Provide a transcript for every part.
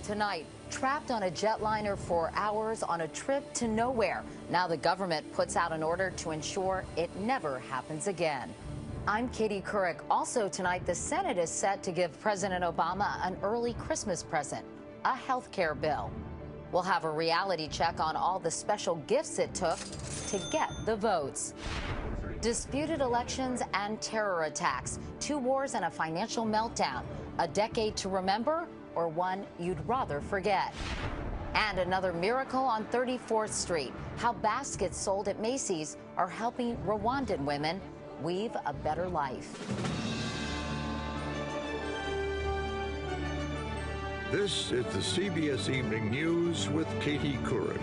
Tonight, trapped on a jetliner for hours on a trip to nowhere. Now the government puts out an order to ensure it never happens again. I'm Katie Couric. Also tonight, the Senate is set to give President Obama an early Christmas present, a health care bill. We'll have a reality check on all the special gifts it took to get the votes. Disputed elections and terror attacks, 2 wars and a financial meltdown, a decade to remember or one you'd rather forget. And another miracle on 34th Street, how baskets sold at Macy's are helping Rwandan women weave a better life. This is the CBS Evening News with Katie Couric.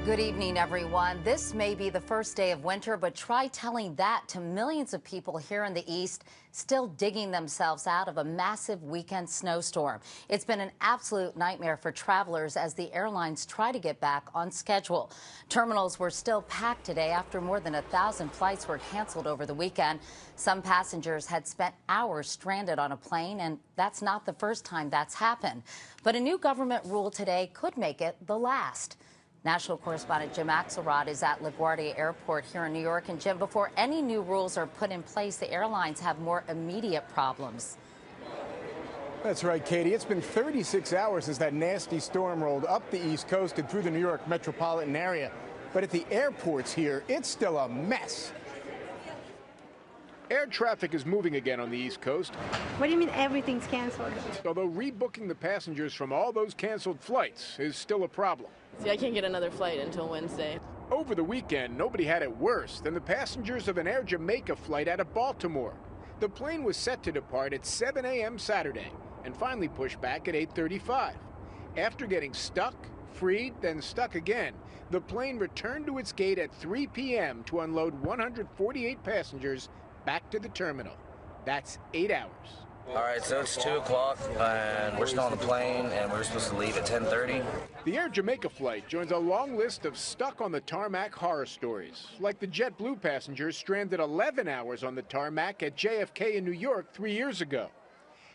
Good evening, everyone. This may be the first day of winter, but try telling that to millions of people here in the East still digging themselves out of a massive weekend snowstorm. It's been an absolute nightmare for travelers as the airlines try to get back on schedule. Terminals were still packed today after more than 1,000 flights were canceled over the weekend. Some passengers had spent hours stranded on a plane, and that's not the first time that's happened. But a new government rule today could make it the last. National correspondent Jim Axelrod is at LaGuardia Airport here in New York. And Jim, before any new rules are put in place, the airlines have more immediate problems. That's right, Katie. It's been 36 hours since that nasty storm rolled up the East Coast and through the New York metropolitan area. But at the airports here, it's still a mess. Air traffic is moving again on the East Coast. What do you mean everything's canceled? Although rebooking the passengers from all those canceled flights is still a problem. See, I can't get another flight until Wednesday. Over the weekend, nobody had it worse than the passengers of an Air Jamaica flight out of Baltimore. The plane was set to depart at 7 a.m. Saturday and finally pushed back at 8:35. After getting stuck, freed, then stuck again, the plane returned to its gate at 3 p.m. to unload 148 passengers back to the terminal. That's 8 hours. All right, so it's 2 o'clock, and we're still on the plane, and we're supposed to leave at 10:30. The Air Jamaica flight joins a long list of stuck on the tarmac horror stories, like the JetBlue passengers stranded 11 hours on the tarmac at JFK in New York 3 years ago.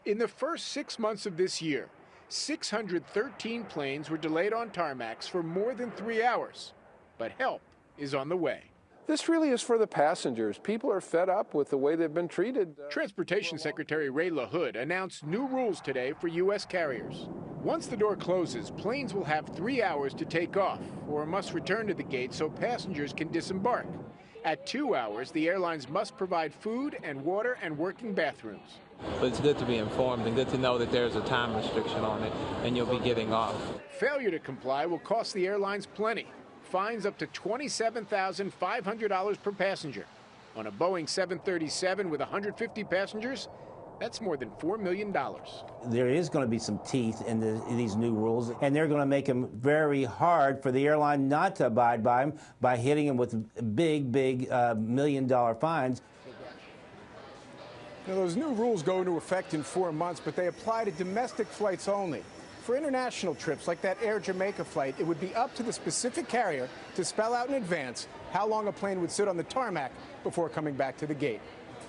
In the first 6 months of this year, 613 planes were delayed on tarmacs for more than 3 hours. But help is on the way. This really is for the passengers. People are fed up with the way they've been treated. Transportation Secretary Ray LaHood announced new rules today for U.S. carriers. Once the door closes, planes will have 3 hours to take off or must return to the gate so passengers can disembark. At 2 hours, the airlines must provide food and water and working bathrooms. But it's good to be informed and good to know that there's a time restriction on it and you'll be getting off. Failure to comply will cost the airlines plenty. Fines up to $27,500 per passenger. On a Boeing 737 with 150 passengers, that's more than $4 million. There is going to be some teeth in these new rules, and they're going to make them very hard for the airline not to abide by them by hitting them with big million-dollar fines. Now, those new rules go into effect in 4 months, but they apply to domestic flights only. For international trips like that Air Jamaica flight, it would be up to the specific carrier to spell out in advance how long a plane would sit on the tarmac before coming back to the gate.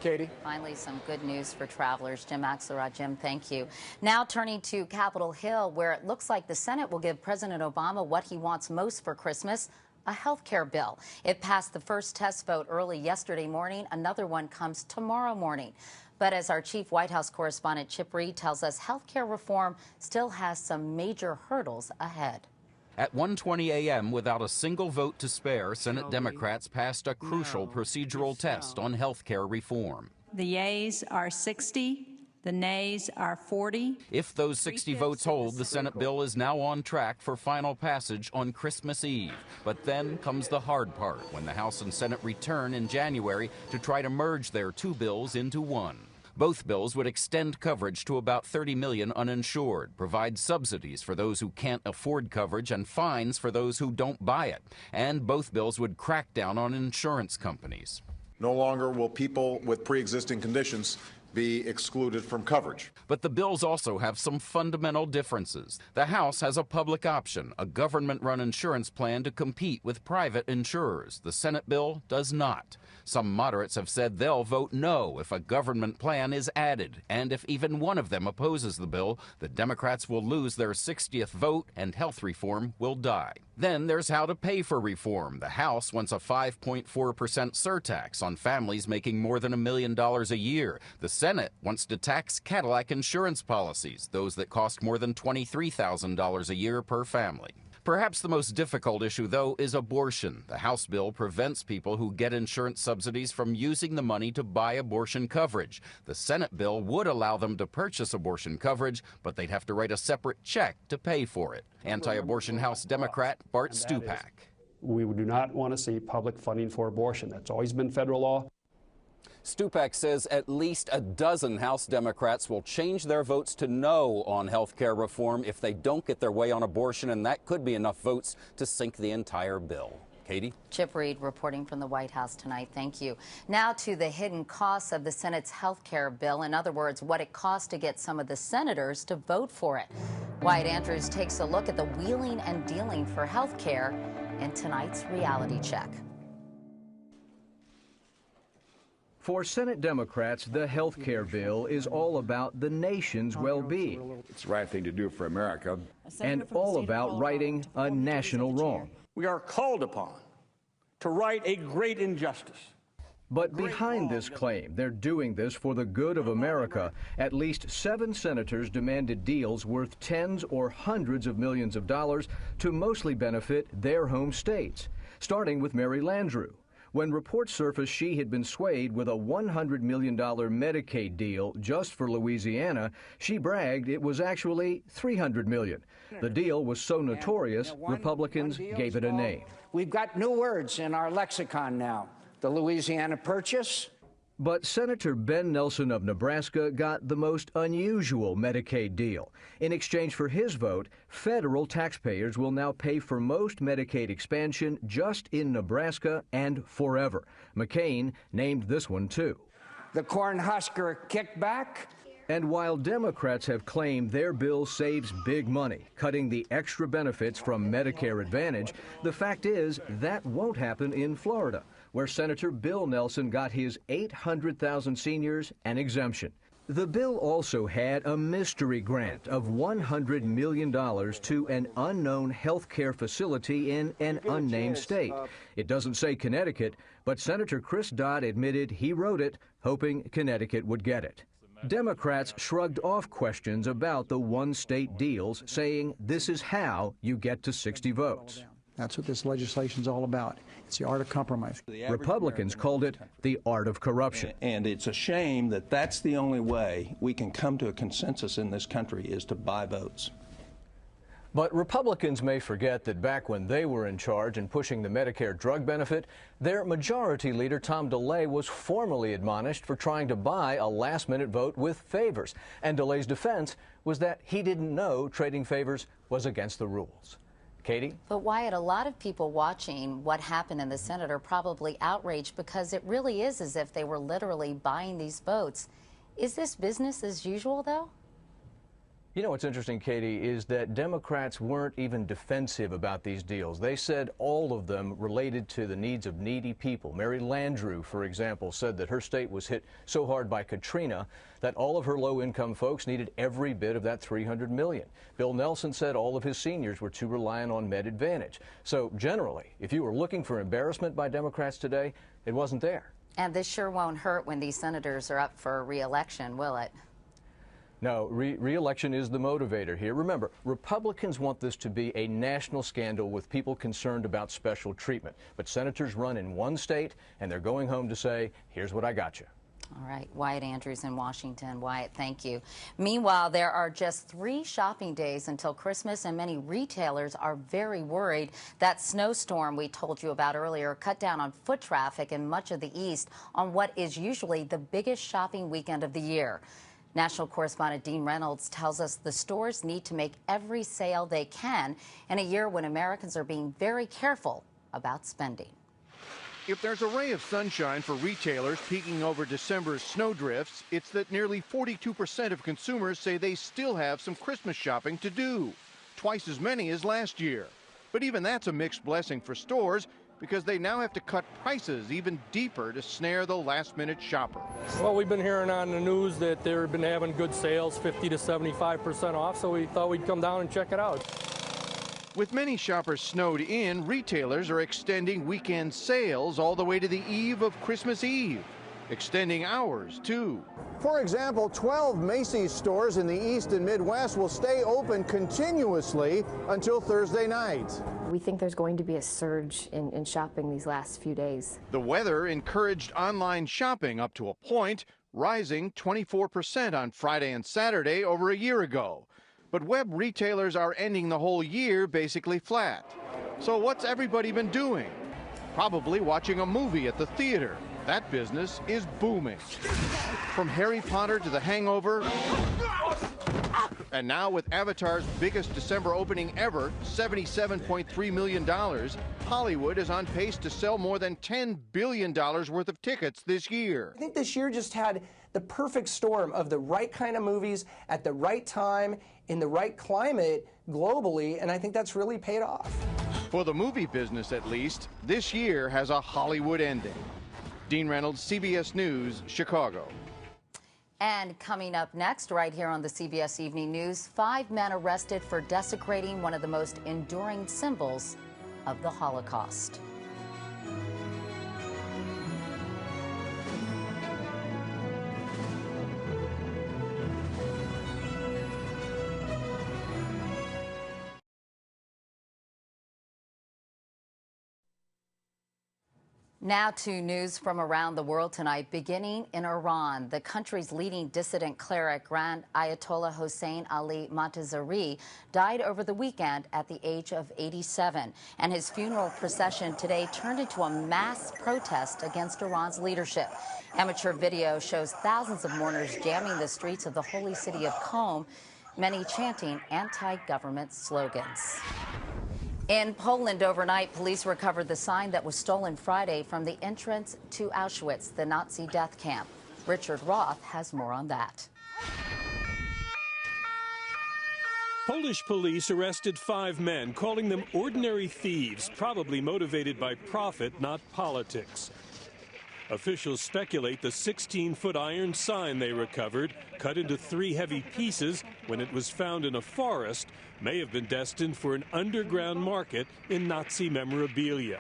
Katie? Finally, some good news for travelers. Jim Axelrod. Jim, thank you. Now turning to Capitol Hill, where it looks like the Senate will give President Obama what he wants most for Christmas, a health care bill. It passed the first test vote early yesterday morning. Another one comes tomorrow morning. But as our chief White House correspondent Chip Reed tells us, health care reform still has some major hurdles ahead. At 1:20 a.m., without a single vote to spare, Senate Democrats passed a crucial procedural test on health care reform. The yeas are 60. The nays are 40. If those 60 votes hold, the Senate bill is now on track for final passage on Christmas Eve. But then comes the hard part, when the House and Senate return in January to try to merge their 2 bills into one. Both bills would extend coverage to about 30 million uninsured, provide subsidies for those who can't afford coverage, and fines for those who don't buy it. And both bills would crack down on insurance companies. No longer will people with pre-existing conditions be excluded from coverage. But the bills also have some fundamental differences. The House has a public option, a government-run insurance plan to compete with private insurers. The Senate bill does not. Some moderates have said they'll vote no if a government plan is added. And if even one of them opposes the bill, the Democrats will lose their 60th vote and health reform will die. Then there's how to pay for reform. The House wants a 5.4% surtax on families making more than $1 million a year. The Senate wants to tax Cadillac insurance policies, those that cost more than $23,000 a year per family. Perhaps the most difficult issue, though, is abortion. The House bill prevents people who get insurance subsidies from using the money to buy abortion coverage. The Senate bill would allow them to purchase abortion coverage, but they'd have to write a separate check to pay for it. Anti-abortion House Democrat Bart Stupak. We do not want to see public funding for abortion. That's always been federal law. Stupak says at least a dozen House Democrats will change their votes to no on health care reform if they don't get their way on abortion, and that could be enough votes to sink the entire bill. Katie? Chip Reed reporting from the White House tonight. Thank you. Now to the hidden costs of the Senate's health care bill. In other words, what it costs to get some of the senators to vote for it. Wyatt Andrews takes a look at the wheeling and dealing for health care in tonight's reality check. For Senate Democrats, the health care bill is all about the nation's well-being. It's the right thing to do for America. And all about righting a national wrong. We are called upon to right a great injustice. But behind this claim, they're doing this for the good of America. At least 7 senators demanded deals worth tens or hundreds of millions of dollars to mostly benefit their home states, starting with Mary Landrieu. When reports surfaced she had been swayed with a $100 million Medicaid deal just for Louisiana, she bragged it was actually $300 million. The deal was so notorious, Republicans gave it a name. We've got new words in our lexicon now. The Louisiana Purchase. But Senator Ben Nelson of Nebraska got the most unusual Medicaid deal. In exchange for his vote, federal taxpayers will now pay for most Medicaid expansion just in Nebraska and forever. McCain named this one, too. The Cornhusker kickback. And while Democrats have claimed their bill saves big money, cutting the extra benefits from Medicare Advantage, the fact is that won't happen in Florida, where Senator Bill Nelson got his 800,000 seniors an exemption. The bill also had a mystery grant of $100 million to an unknown health care facility in an unnamed state. It doesn't say Connecticut, but Senator Chris Dodd admitted he wrote it, hoping Connecticut would get it. Democrats shrugged off questions about the one-state deals, saying this is how you get to 60 votes. That's what this legislation's all about. It's the art of compromise. Republicans called it the art of corruption. And it's a shame that that's the only way we can come to a consensus in this country is to buy votes. But Republicans may forget that back when they were in charge and pushing the Medicare drug benefit, their majority leader, Tom DeLay, was formally admonished for trying to buy a last-minute vote with favors. And DeLay's defense was that he didn't know trading favors was against the rules. Katie? But Wyatt, a lot of people watching what happened in the Senate are probably outraged because it really is as if they were literally buying these votes. Is this business as usual, though? You know what's interesting, Katie, is that Democrats weren't even defensive about these deals. They said all of them related to the needs of needy people. Mary Landrieu, for example, said that her state was hit so hard by Katrina that all of her low-income folks needed every bit of that $300 million. Bill Nelson said all of his seniors were too reliant on Med Advantage. So generally, if you were looking for embarrassment by Democrats today, it wasn't there. And this sure won't hurt when these senators are up for re-election, will it? No, re-election is the motivator here. Remember, Republicans want this to be a national scandal with people concerned about special treatment. But senators run in one state, and they're going home to say, here's what I got you. All right, Wyatt Andrews in Washington. Wyatt, thank you. Meanwhile, there are just 3 shopping days until Christmas, and many retailers are very worried. That snowstorm we told you about earlier cut down on foot traffic in much of the East on what is usually the biggest shopping weekend of the year. National correspondent Dean Reynolds tells us the stores need to make every sale they can in a year when Americans are being very careful about spending. If there's a ray of sunshine for retailers peeking over December's snowdrifts, it's that nearly 42% of consumers say they still have some Christmas shopping to do, twice as many as last year. But even that's a mixed blessing for stores because they now have to cut prices even deeper to snare the last-minute shopper. Well, we've been hearing on the news that they've been having good sales, 50 to 75% off, so we thought we'd come down and check it out. With many shoppers snowed in, retailers are extending weekend sales all the way to the eve of Christmas Eve, extending hours, too. For example, 12 Macy's stores in the East and Midwest will stay open continuously until Thursday night. We think there's going to be a surge in shopping these last few days. The weather encouraged online shopping up to a point, rising 24% on Friday and Saturday over a year ago. But web retailers are ending the whole year basically flat. So what's everybody been doing? Probably watching a movie at the theater. That business is booming. From Harry Potter to The Hangover, and now with Avatar's biggest December opening ever, $77.3 million, Hollywood is on pace to sell more than $10 billion worth of tickets this year. I think this year just had the perfect storm of the right kind of movies at the right time, in the right climate globally, and I think that's really paid off. For the movie business, at least, this year has a Hollywood ending. Dean Reynolds, CBS News, Chicago. And coming up next, right here on the CBS Evening News, 5 men arrested for desecrating one of the most enduring symbols of the Holocaust. Now to news from around the world tonight, beginning in Iran. The country's leading dissident cleric, Grand Ayatollah Hossein Ali Montazeri, died over the weekend at the age of 87. And his funeral procession today turned into a mass protest against Iran's leadership. Amateur video shows thousands of mourners jamming the streets of the holy city of Qom, many chanting anti-government slogans. In Poland overnight, police recovered the sign that was stolen Friday from the entrance to Auschwitz, the Nazi death camp. Richard Roth has more on that. Polish police arrested 5 men, calling them ordinary thieves, probably motivated by profit, not politics. Officials speculate the 16-foot iron sign they recovered, cut into 3 heavy pieces when it was found in a forest, may have been destined for an underground market in Nazi memorabilia.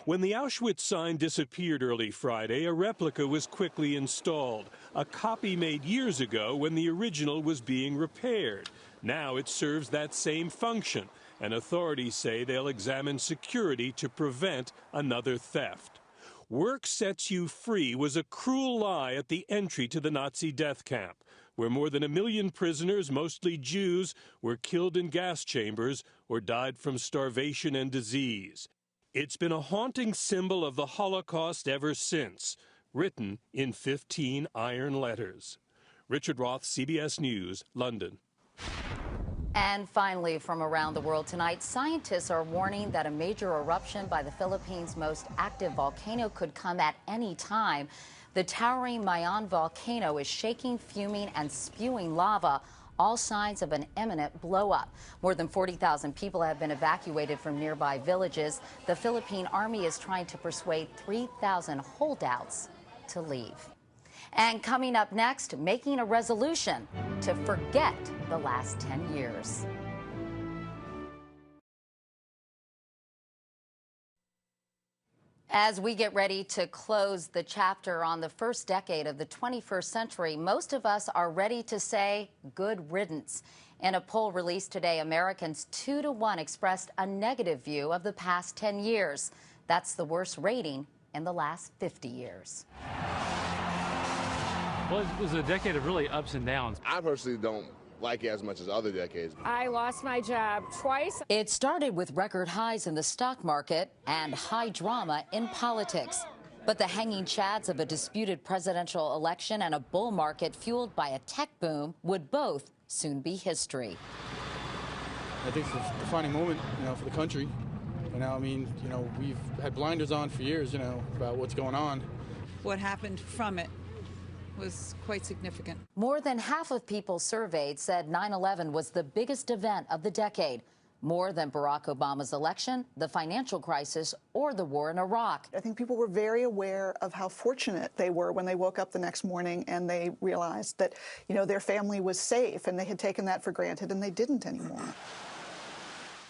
When the Auschwitz sign disappeared early Friday, a replica was quickly installed, a copy made years ago when the original was being repaired. Now it serves that same function, and authorities say they'll examine security to prevent another theft. Work sets you free was a cruel lie at the entry to the Nazi death camp, where more than 1 million prisoners, mostly Jews, were killed in gas chambers or died from starvation and disease. It's been a haunting symbol of the Holocaust ever since, written in 15 iron letters. Richard Roth, CBS News, London. And finally, from around the world tonight, scientists are warning that a major eruption by the Philippines' most active volcano could come at any time. The towering Mayon volcano is shaking, fuming, and spewing lava, all signs of an imminent blow-up. More than 40,000 people have been evacuated from nearby villages. The Philippine Army is trying to persuade 3,000 holdouts to leave. And coming up next, making a resolution to forget the last 10 years. As we get ready to close the chapter on the first decade of the 21st century, most of us are ready to say good riddance. In a poll released today, Americans 2-to-1 expressed a negative view of the past 10 years. That's the worst rating in the last 50 years. Well, it was a decade of really ups and downs. I personally don't like it as much as other decades. I lost my job twice. It started with record highs in the stock market and high drama in politics. But the hanging chads of a disputed presidential election and a bull market fueled by a tech boom would both soon be history. I think it's a defining moment, for the country. You know, I mean, you know, we've had blinders on for years, you know, about what's going on. What happened from it was quite significant. More than half of people surveyed said 9/11 was the biggest event of the decade, more than Barack Obama's election, the financial crisis, or the war in Iraq. I think people were very aware of how fortunate they were when they woke up the next morning and they realized that, you know, their family was safe, and they had taken that for granted, and they didn't anymore.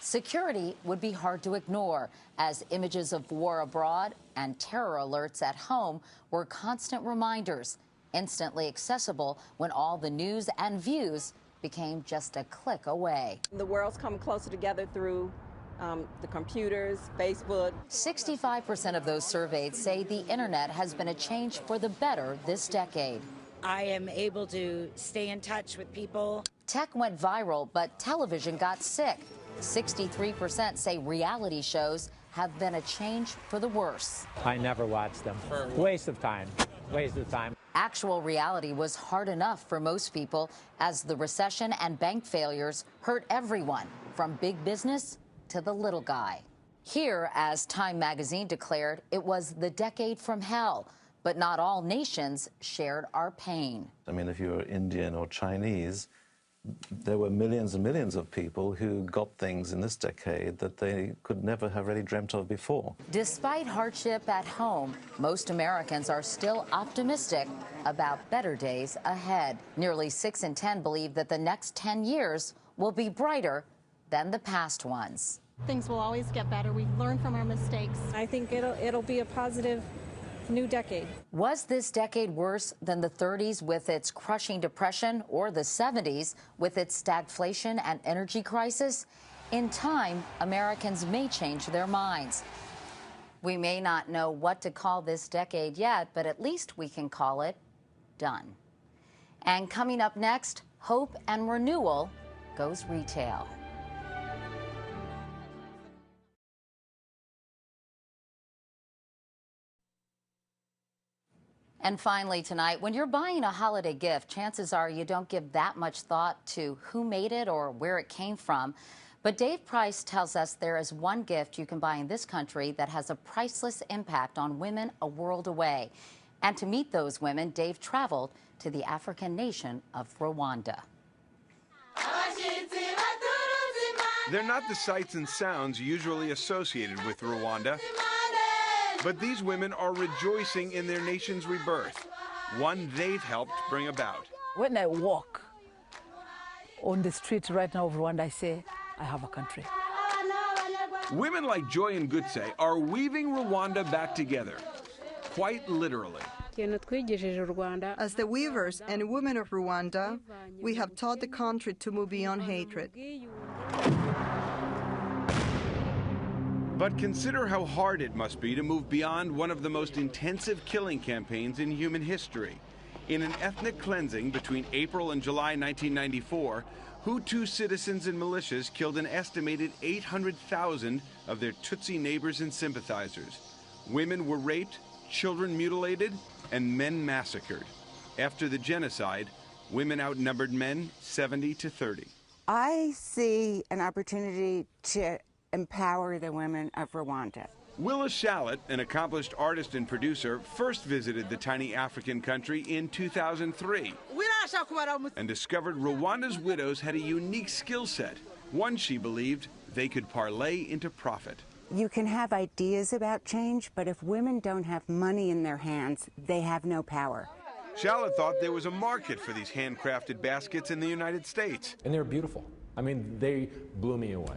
Security would be hard to ignore, as images of war abroad and terror alerts at home were constant reminders, instantly accessible when all the news and views became just a click away. The world's come closer together through the computers, Facebook. 65% of those surveyed say the internet has been a change for the better this decade. I am able to stay in touch with people. Tech went viral, but television got sick. 63% say reality shows have been a change for the worse. I never watched them. Waste of time. Waste of time. Actual reality was hard enough for most people, as the recession and bank failures hurt everyone, from big business to the little guy. Here, as Time magazine declared, it was the decade from hell, but not all nations shared our pain. I mean, if you were Indian or Chinese, there were millions and millions of people who got things in this decade that they could never have really dreamt of before. Despite hardship at home, most Americans are still optimistic about better days ahead. Nearly 6 in 10 believe that the next 10 years will be brighter than the past ones. Things will always get better. We learn from our mistakes. I think it'll be a positive new decade. Was this decade worse than the 30s with its crushing depression, or the 70s with its stagflation and energy crisis? In time, Americans may change their minds. We may not know what to call this decade yet, but at least we can call it done. And coming up next, hope and renewal goes retail. And finally tonight, when you're buying a holiday gift, chances are you don't give that much thought to who made it or where it came from. But Dave Price tells us there is one gift you can buy in this country that has a priceless impact on women a world away. And to meet those women, Dave traveled to the African nation of Rwanda. They're not the sights and sounds usually associated with Rwanda. But these women are rejoicing in their nation's rebirth, one they've helped bring about. When I walk on the street right now of Rwanda, I say, I have a country. Women like Joy and Gutse are weaving Rwanda back together, quite literally. As the weavers and women of Rwanda, we have taught the country to move beyond hatred. But consider how hard it must be to move beyond one of the most intensive killing campaigns in human history. In an ethnic cleansing between April and July 1994, Hutu citizens and militias killed an estimated 800,000 of their Tutsi neighbors and sympathizers. Women were raped, children mutilated, and men massacred. After the genocide, women outnumbered men 70 to 30. I see an opportunity to empower the women of Rwanda. Willa Shallot, an accomplished artist and producer, first visited the tiny African country in 2003 and discovered Rwanda's widows had a unique skill set, one she believed they could parlay into profit. You can have ideas about change, but if women don't have money in their hands, they have no power. Shallot thought there was a market for these handcrafted baskets in the United States. And they're beautiful. I mean, they blew me away.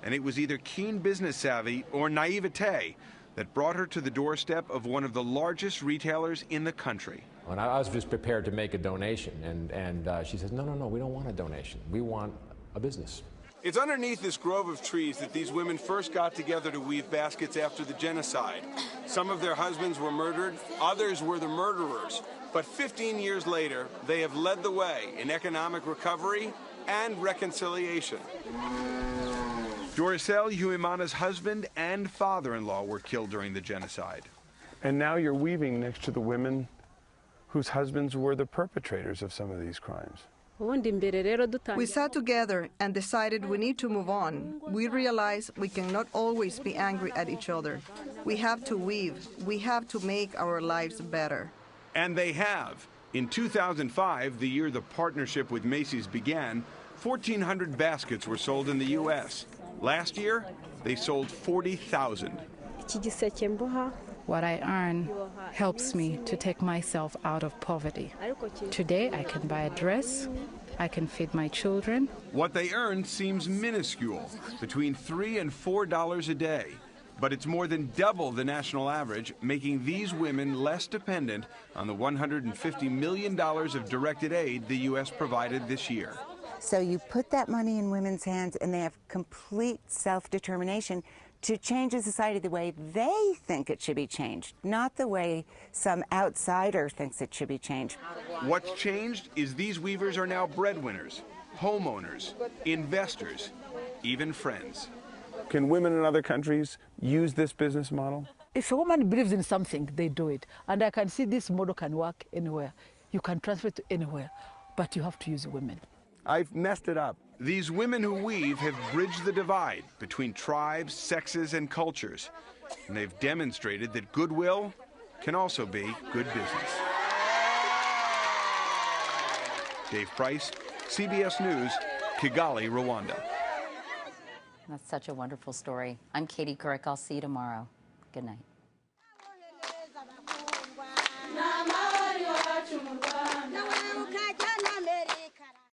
And it was either keen business savvy or naivete that brought her to the doorstep of one of the largest retailers in the country. And I was just prepared to make a donation, and she says, no, we don't want a donation. We want a business. It's underneath this grove of trees that these women first got together to weave baskets after the genocide. Some of their husbands were murdered, others were the murderers. But 15 years later, they have led the way in economic recovery and reconciliation. Doricel Huimana's husband and father-in-law were killed during the genocide. And now you're weaving next to the women whose husbands were the perpetrators of some of these crimes. We sat together and decided we need to move on. We realized we cannot always be angry at each other. We have to weave. We have to make our lives better. And they have. In 2005, the year the partnership with Macy's began, 1,400 baskets were sold in the U.S. Last year, they sold 40,000. What I earn helps me to take myself out of poverty. Today, I can buy a dress, I can feed my children. What they earn seems minuscule, between $3 and $4 a day. But it's more than double the national average, making these women less dependent on the $150 million of directed aid the U.S. provided this year. So you put that money in women's hands and they have complete self-determination to change a society the way they think it should be changed, not the way some outsider thinks it should be changed. What's changed is these weavers are now breadwinners, homeowners, investors, even friends. Can women in other countries use this business model? If a woman believes in something, they do it. And I can see this model can work anywhere. You can transfer it to anywhere, but you have to use women. I've messed it up. These women who weave have bridged the divide between tribes, sexes, and cultures. And they've demonstrated that goodwill can also be good business. Dave Price, CBS News, Kigali, Rwanda. That's such a wonderful story. I'm Katie Couric. I'll see you tomorrow. Good night.